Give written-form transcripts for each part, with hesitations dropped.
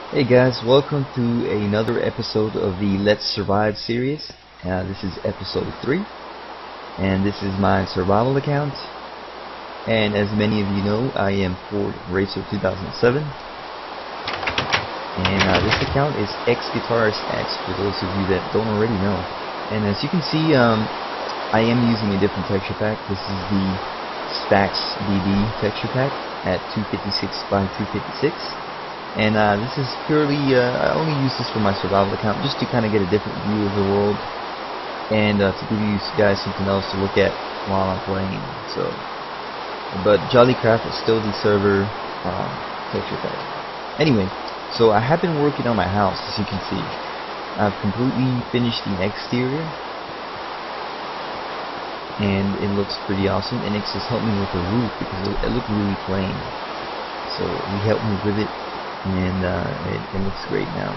Hey guys, welcome to another episode of the Let's Survive series. This is episode 3, and this is my survival account. And as many of you know, I am Ford Racer 2007. And this account is X-Guitarist X, for those of you that don't already know. And as you can see, I am using a different texture pack. This is the Stax DD texture pack at 256 by 256. And this is purely, I only use this for my survival account, just to kind of get a different view of the world, and to give you guys something else to look at while I'm playing. So, but Jollycraft is still the server texture pack. Anyway, so I have been working on my house, as you can see. I've completely finished the exterior, and it looks pretty awesome. And X has helped me with the roof because it looked really plain. So he helped me with it. And it looks great now.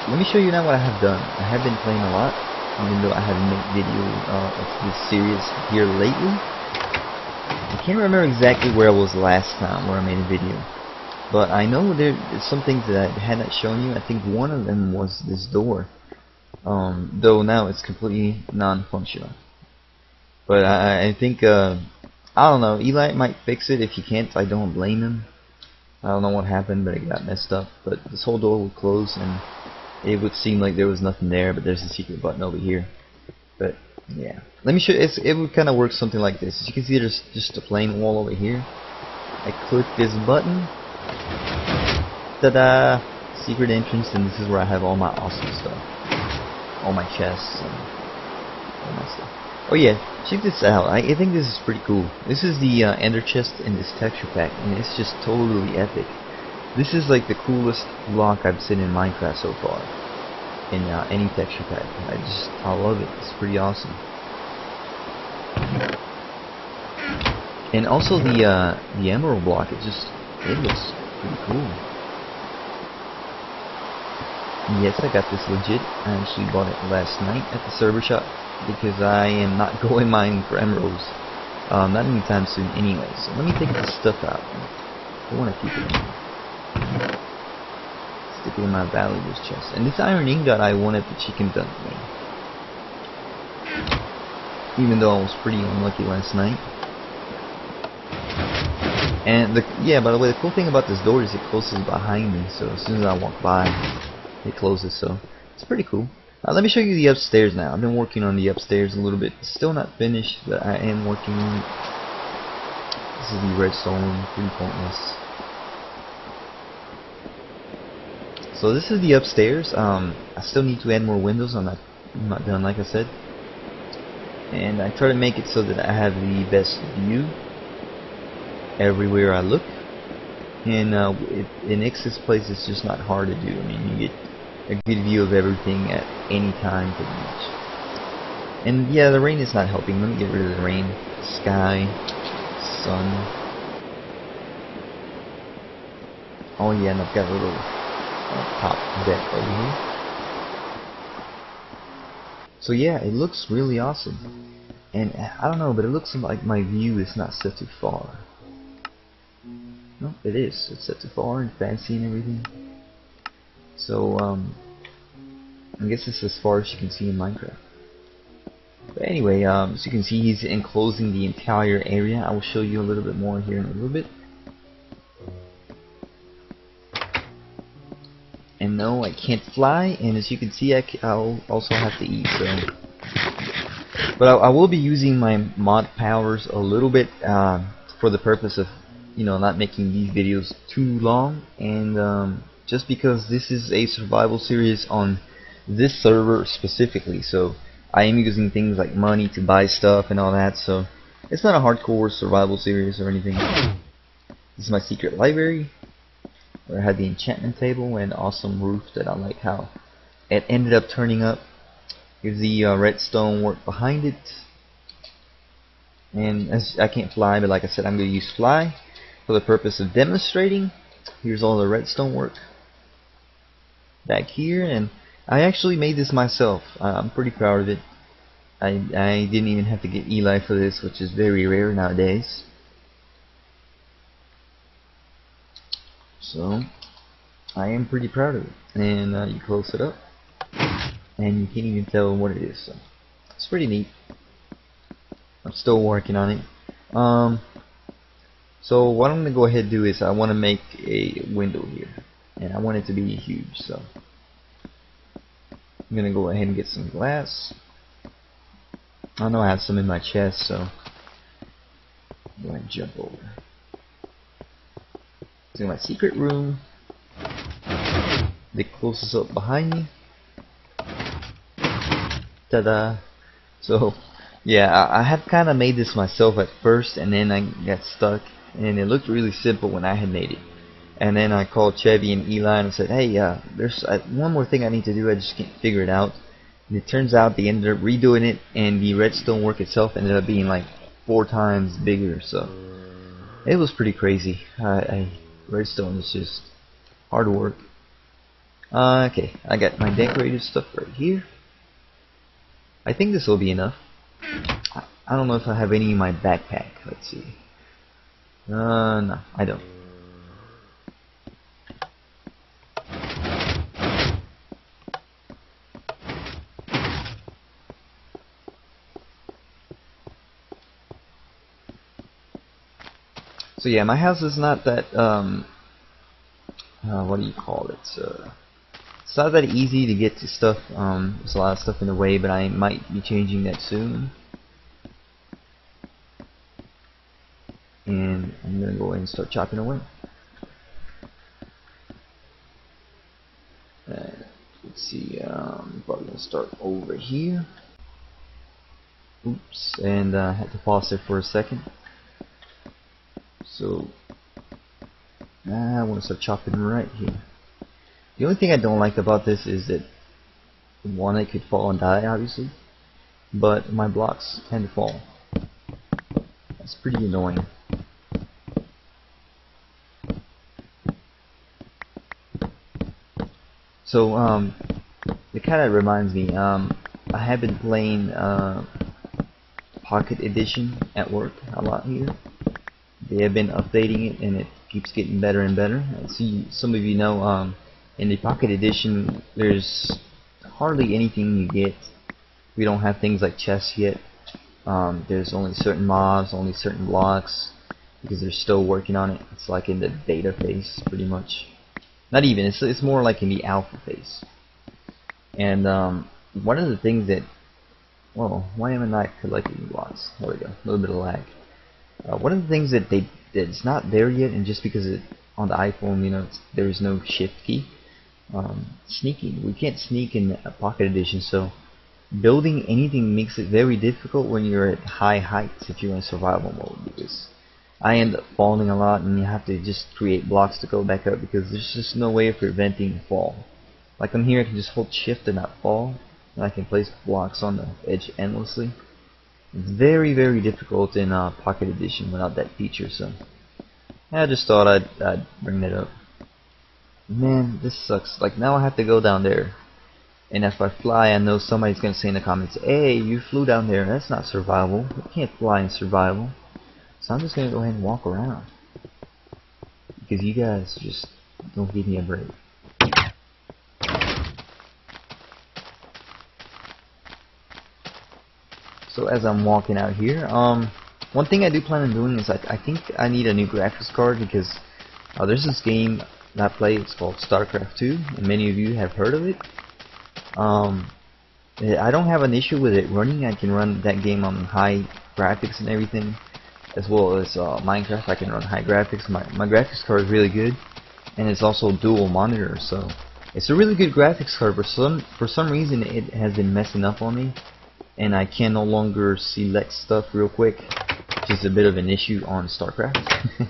Let me show you now what I have done. I have been playing a lot, even though I haven't made video of this series here lately. I can't remember exactly where I was last time where I made a video, but I know there's some things that I had not shown you. I think one of them was this door, though now it's completely non-functional. But I think I don't know, Eli might fix it. If he can't, I don't blame him. I don't know what happened, but it got messed up. But this whole door would close, and it would seem like there was nothing there, but there's a secret button over here. But, yeah. Let me show you, it would kind of work something like this. As you can see, there's just a plain wall over here. I click this button. Ta-da! Secret entrance, and this is where I have all my awesome stuff. All my chests, and all my stuff. Oh yeah, check this out. I think this is pretty cool. This is the ender chest in this texture pack, and it's just totally epic. This is like the coolest block I've seen in Minecraft so far, in any texture pack. I love it. It's pretty awesome. And also the emerald block. It looks pretty cool. And yes, I got this legit. I actually bought it last night at the server shop, because I am not going mining for emeralds, not anytime soon anyway. So let me take this stuff out. I want to keep it in there. Stick it in my valuables chest. And this iron ingot I won at the chicken dump me, even though I was pretty unlucky last night. And by the way, the cool thing about this door is it closes behind me, so as soon as I walk by, it closes. So it's pretty cool. Let me show you the upstairs now. I've been working on the upstairs a little bit. It's still not finished, but I am working on it. This is the redstone, pretty pointless. So this is the upstairs. I still need to add more windows. I'm not done, like I said. And I try to make it so that I have the best view everywhere I look. And in X's place, it's just not hard to do. I mean, you get a good view of everything at any time, pretty much. And yeah, the rain is not helping. Let me get rid of the rain. Sky, sun. Oh yeah, and I've got a little top deck over here. So yeah, it looks really awesome. And I don't know, but it looks like my view is not set too far. No, it is. It's set too far and fancy and everything. So, I guess it's as far as you can see in Minecraft. But anyway, as you can see, he's enclosing the entire area. I will show you a little bit more here in a little bit. And no, I can't fly, and as you can see, I'll also have to eat. So, but I will be using my mod powers a little bit for the purpose of, not making these videos too long, and just because this is a survival series on this server specifically, so I am using things like money to buy stuff and all that, so it's not a hardcore survival series or anything. This is my secret library, where I had the enchantment table and awesome roof that I like how it ended up turning up. Here's the redstone work behind it, and as I can't fly, but like I said, I'm going to use fly for the purpose of demonstrating. Here's all the redstone work back here, and I actually made this myself. I'm pretty proud of it. I didn't even have to get Eli for this, which is very rare nowadays. So I am pretty proud of it. And you close it up, and you can't even tell what it is. So it's pretty neat. I'm still working on it. So what I'm gonna go ahead and do is I want to make a window here, and I want it to be huge. So I'm gonna go ahead and get some glass. I know I have some in my chest, so I'm going to jump over to my secret room. The closest up behind me. Ta-da! So yeah, I had kind of made this myself at first, and then I got stuck, and it looked really simple when I had made it. And then I called Chevy and Eli and said, hey, there's one more thing I need to do. I just can't figure it out. And it turns out they ended up redoing it, and the redstone work itself ended up being like 4 times bigger. So it was pretty crazy. Redstone is just hard work. Okay, I got my decorated stuff right here. I think this will be enough. I don't know if I have any in my backpack. Let's see. No, I don't. So yeah, my house is not that what do you call it? It's not that easy to get to stuff. There's a lot of stuff in the way, but I might be changing that soon. And I'm gonna go ahead and start chopping away. Let's see. Probably gonna start over here. Oops, and I had to pause it for a second. So I want to start chopping right here. The only thing I don't like about this is that one, it could fall and die, obviously, but my blocks tend to fall. That's pretty annoying. So it kind of reminds me. I have been playing Pocket Edition at work a lot here. They have been updating it, and it keeps getting better and better. As some of you know, in the Pocket Edition, there's hardly anything you get. We don't have things like chests yet. There's only certain mobs, only certain blocks, because they're still working on it. It's like in the beta phase, pretty much. Not even. It's more like in the alpha phase. And one of the things that, well, why am I not collecting blocks? There we go. A little bit of lag. One of the things that's not there yet, and just because on the iPhone, you know, there's no shift key. Sneaking. We can't sneak in a Pocket Edition, so building anything makes it very difficult when you're at high heights if you're in survival mode, because I end up falling a lot, and you have to just create blocks to go back up because there's just no way of preventing a fall. Like I'm here, I can just hold shift and not fall, and I can place blocks on the edge endlessly. It's very, very difficult in Pocket Edition without that feature, so I just thought I'd bring that up. Man, this sucks. Like now I have to go down there, and if I fly, I know somebody's gonna say in the comments, "Hey, you flew down there. That's not survival. You can't fly in survival." So I'm just gonna go ahead and walk around because you guys just don't give me a break. So as I'm walking out here, one thing I do plan on doing is I think I need a new graphics card, because there's this game that I play. It's called StarCraft 2, and many of you have heard of it. I don't have an issue with it running. I can run that game on high graphics and everything, as well as Minecraft. I can run high graphics. My graphics card is really good, and it's also dual monitor, so it's a really good graphics card. For some reason, it has been messing up on me, and I can no longer select stuff real quick, which is a bit of an issue on StarCraft.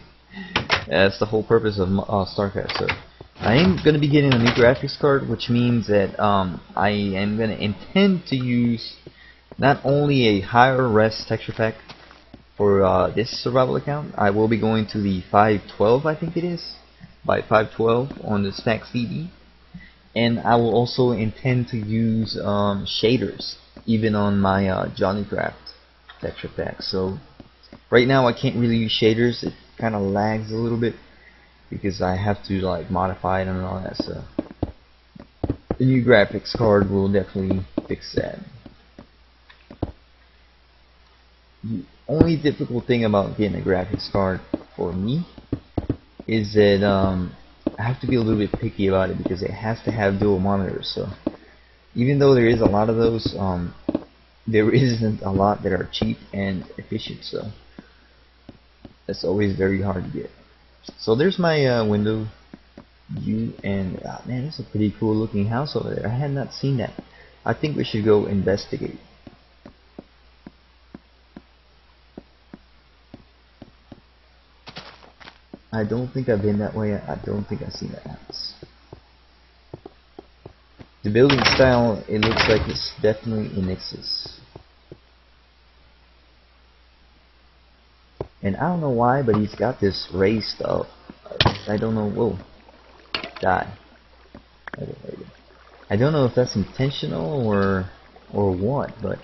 That's the whole purpose of StarCraft. So I am going to be getting a new graphics card, which means that I am going to intend to use not only a higher res texture pack for this survival account. I will be going to the 512, I think it is, by 512 on the Stack CD, and I will also intend to use shaders even on my Johnnycraft texture pack. So right now I can't really use shaders. It kind of lags a little bit, because I have to like modify it and all that stuff. The new graphics card will definitely fix that. The only difficult thing about getting a graphics card for me is that I have to be a little bit picky about it because it has to have dual monitors. So even though there is a lot of those, there isn't a lot that are cheap and efficient. So that's always very hard to get. So there's my window view, and man, it's a pretty cool looking house over there. I had not seen that. I think we should go investigate. I don't think I've been that way. I don't think I've seen that house. The building style, it looks like it's definitely Enix's. And I don't know why, but he's got this raised stuff. I don't know. Whoa. Die. I don't know if that's intentional or what, but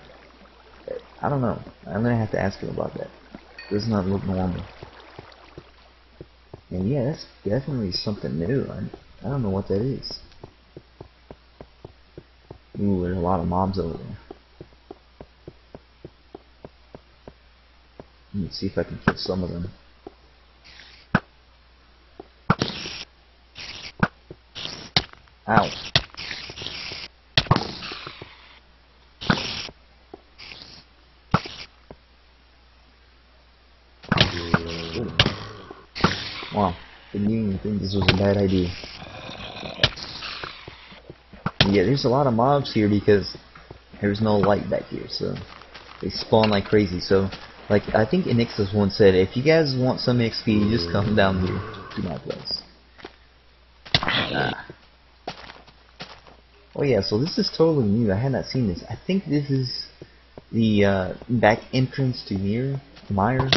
I don't know. I'm gonna have to ask him about that. It does not look normal. And yeah, that's definitely something new. I don't know what that is. Ooh, there's a lot of mobs over there. Let me see if I can kill some of them. Ow. Ooh. Wow, didn't even think this was a bad idea. Yeah, there's a lot of mobs here because there's no light back here, so they spawn like crazy. So, like, I think Enixis once said, if you guys want some XP, just come down here to my place. Oh yeah, so this is totally new. I had not seen this. I think this is the back entrance to Mire.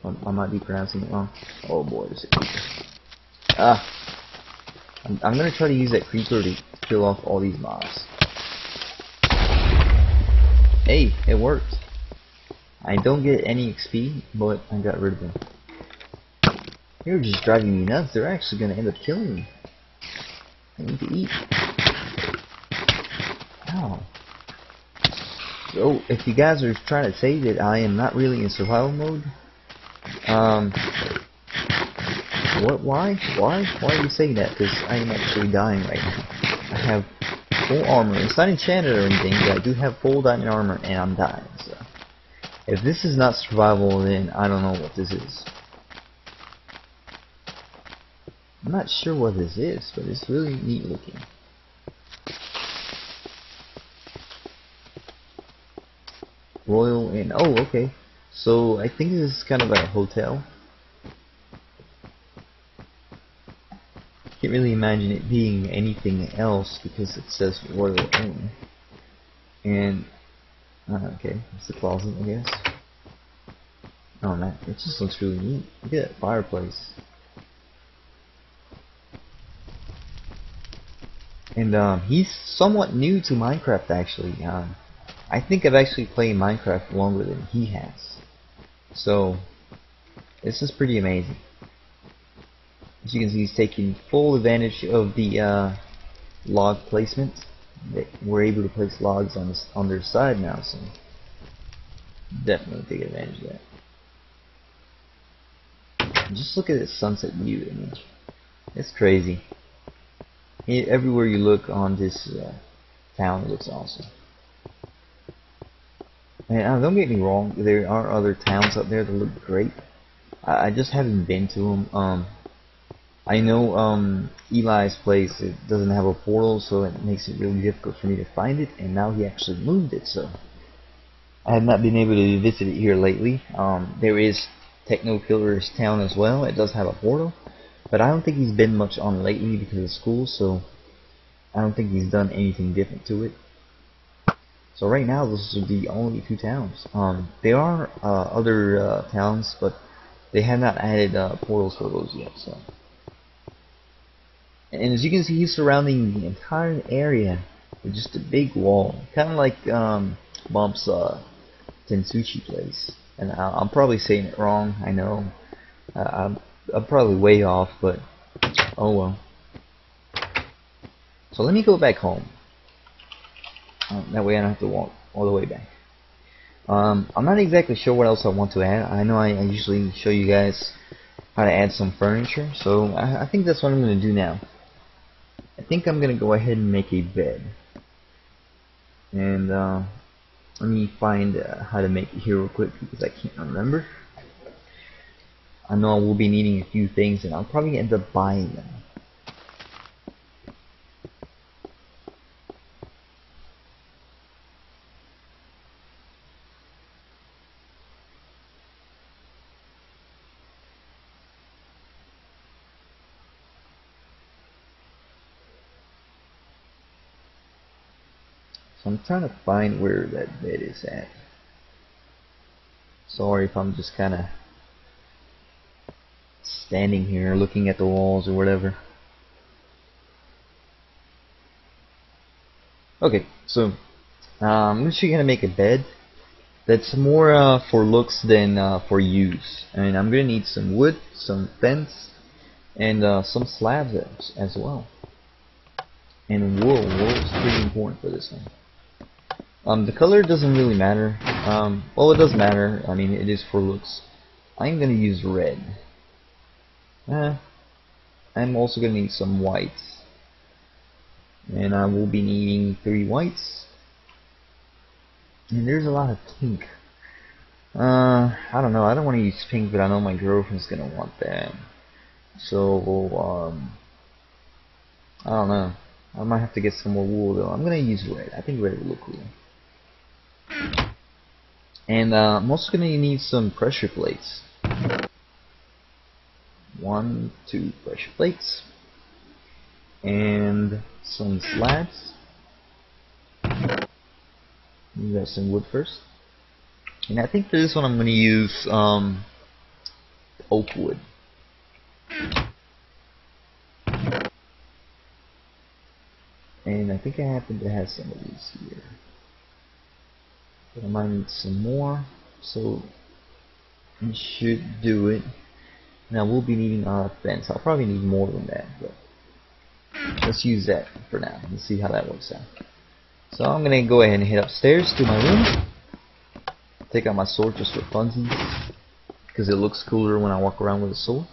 I might be pronouncing it wrong. Oh boy, there's a creeper. I'm gonna try to use that creeper to kill off all these mobs. Hey, it worked. I don't get any XP, but I got rid of them. They're just driving me nuts. They're actually gonna end up killing me. I need to eat. Ow. So, if you guys are trying to say that I am not really in survival mode, why are you saying that? Because I am actually dying right now. I have full armor. It's not enchanted or anything, but I do have full diamond armor, and I'm dying. So, if this is not survival, then I don't know what this is. I'm not sure what this is, but it's really neat looking. Royal Inn. Oh, okay. So I think this is kind of a hotel. Can't really imagine it being anything else because it says Royal Inn. And okay, it's the closet, I guess. Oh man, it just looks really neat. Look at that fireplace. And he's somewhat new to Minecraft actually. I think I've actually played Minecraft longer than he has. So this is pretty amazing. As you can see, he's taking full advantage of the log placement. We're able to place logs on their side now, so definitely take advantage of that. Just look at this sunset view. I mean, it's crazy. Everywhere you look on this town, it looks awesome. And don't get me wrong, there are other towns up there that look great. I just haven't been to them. I know Eli's place, it doesn't have a portal, so it makes it really difficult for me to find it, and now he actually moved it, so I have not been able to visit it here lately. There is Techno Killer's town as well. It does have a portal, but I don't think he's been much on lately because of school, so I don't think he's done anything different to it. So right now, those are the only two towns. There are other towns, but they have not added portals for those yet. So, and as you can see, he's surrounding the entire area with just a big wall, kind of like Bump's Tensuchi place. And I'm probably saying it wrong. I know I'm probably way off, but Oh well. So let me go back home. That way I don't have to walk all the way back. I'm not exactly sure what else I want to add. I know I usually show you guys how to add some furniture, so I think that's what I'm going to do now. I think I'm going to go ahead and make a bed. And let me find how to make it here real quick because I can't remember. I know I will be needing a few things and I'll probably end up buying them. So I'm trying to find where that bed is at. Sorry if I'm just kind of standing here looking at the walls or whatever. Okay, so I'm actually gonna make a bed that's more for looks than for use. And I'm gonna need some wood, some fence, and some slabs as well. And wool. Wool is pretty important for this one. The color doesn't really matter. Well, it does matter. I mean, it is for looks. I'm gonna use red. I'm also gonna need some whites, and I will be needing 3 whites. And there's a lot of pink. I don't know. I don't want to use pink, but I know my girlfriend's gonna want that. So I don't know. I might have to get some more wool though. I'm gonna use red. I think red will look cool. And I'm also gonna need some pressure plates. 1, 2 pressure plates, and some slabs. Got some wood first, and I think for this one I'm going to use oak wood. And I think I happen to have some of these here, but I might need some more, so I should do it. Now we'll be needing a fence. I'll probably need more than that, but let's use that for now. Let's see how that works out. So I'm gonna go ahead and head upstairs to my room. Take out my sword just for funsies, because it looks cooler when I walk around with a sword.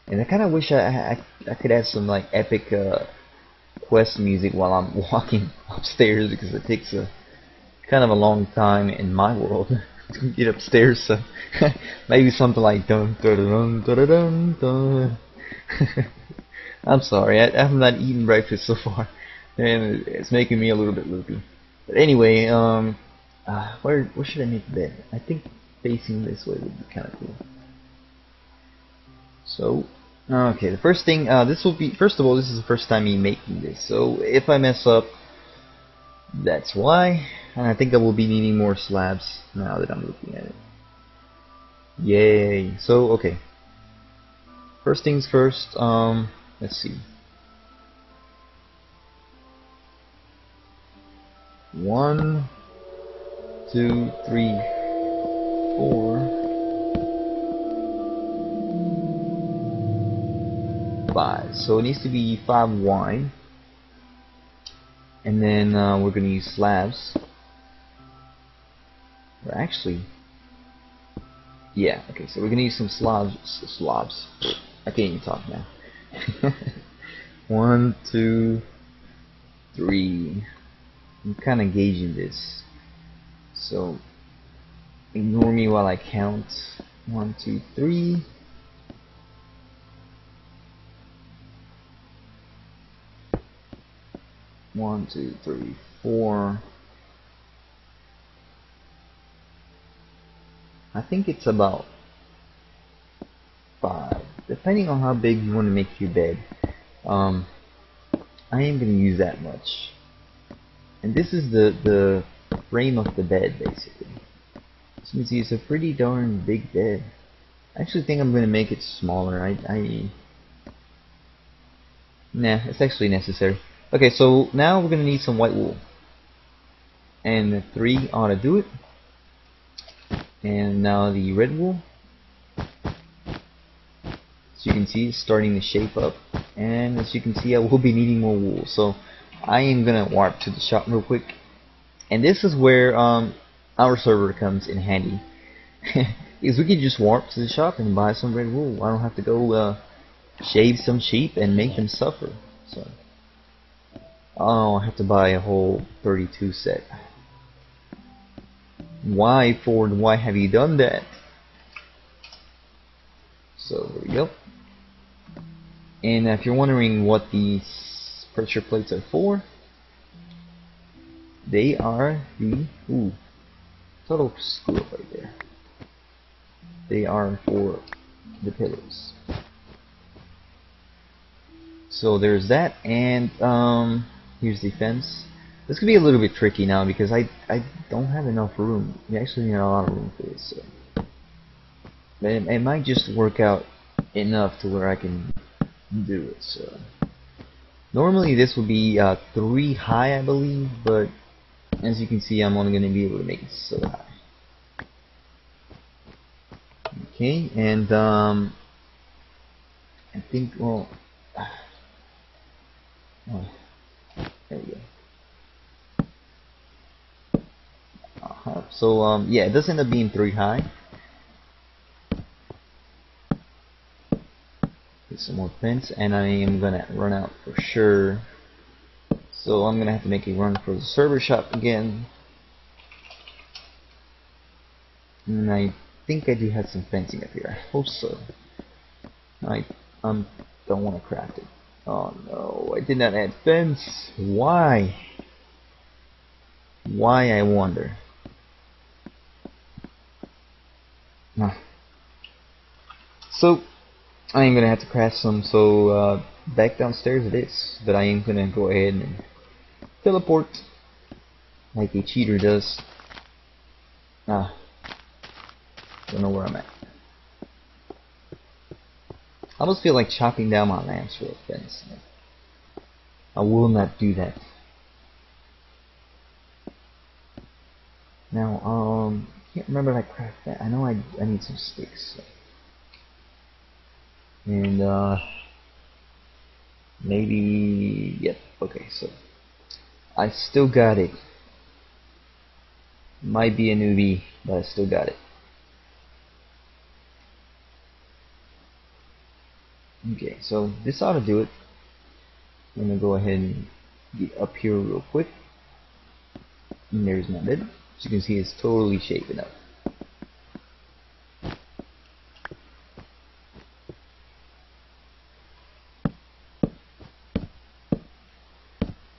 And I kind of wish I could add some like epic quest music while I'm walking upstairs, because it takes a kind of a long time in my world to get upstairs. So maybe something like dun dun dun dun dun dun. I'm sorry, I have not eaten breakfast so far, and it's making me a little bit loopy. But anyway, where should I make the bed? I think facing this way would be kind of cool. So, okay, the first thing, this will be, first of all, this is the first time me making this, so if I mess up, that's why. And I think I will be needing more slabs now that I'm looking at it. Yay! So, okay. First things first, let's see. 1, 2, 3, 4, 5. So it needs to be 5 wide. And then we're going to use slabs. Or actually, yeah, okay, so we're going to use some slabs. I can't even talk now. 1, 2, 3. I'm kind of gauging this, so ignore me while I count. 1, 2, 3. One, 2, 3, 4. I think it's about 5, depending on how big you want to make your bed. I am going to use that much, and this is the frame of the bed basically. So you can see it's a pretty darn big bed. I actually think I'm going to make it smaller. Nah, it's actually necessary. Okay, so now we're going to need some white wool, and 3 ought to do it. And now the red wool, as you can see, it's starting to shape up. And as you can see, I will be needing more wool. So I am gonna warp to the shop real quick. And this is where our server comes in handy. Because we can just warp to the shop and buy some red wool. I don't have to go shave some sheep and make them suffer. So, oh, I have to buy a whole 32 set. Why, Ford? Why have you done that? So there we go. And if you're wondering what these pressure plates are for, they are the total screw up right there. They are for the pillows. So there's that, and here's the fence. This could be a little bit tricky now because I don't have enough room. You actually need a lot of room for this. So. But it might just work out enough to where I can do it. So normally this would be 3 high, I believe, but as you can see, I'm only going to be able to make it so high. Okay, and I think, well, oh, there we go. So yeah, it does end up being 3 high. Get some more fence, and I am gonna run out for sure. So I'm gonna have to make a run for the server shop again. And I think I do have some fencing up here. I hope so. I don't want to craft it. Oh no, I did not add fence. Why? Why, I wonder. So I am gonna have to craft some. So back downstairs it is. But I am gonna go ahead and teleport like a cheater does. Don't know where I'm at. I almost feel like chopping down my lamps for a fence. I will not do that. Now, I can't remember if I craft that. I know I need some sticks. So. And, maybe, yep, okay, so. I still got it. Might be a newbie, but I still got it. Okay, so this ought to do it. I'm gonna go ahead and get up here real quick. And there's my bed. As you can see, it's totally shaping up.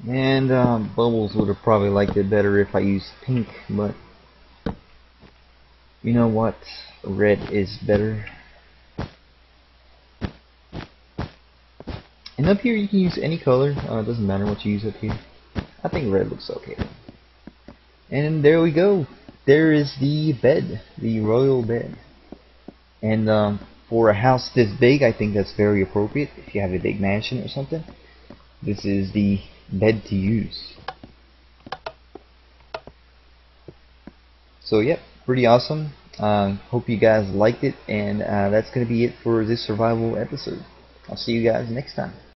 And Bubbles would have probably liked it better if I used pink, but you know what? Red is better. And up here you can use any color. It doesn't matter what you use up here. I think red looks okay. And there we go. There is the bed, the royal bed. And for a house this big, I think that's very appropriate. If you have a big mansion or something, this is the bed to use. So yep, pretty awesome. Hope you guys liked it, and that's going to be it for this survival episode. I'll see you guys next time.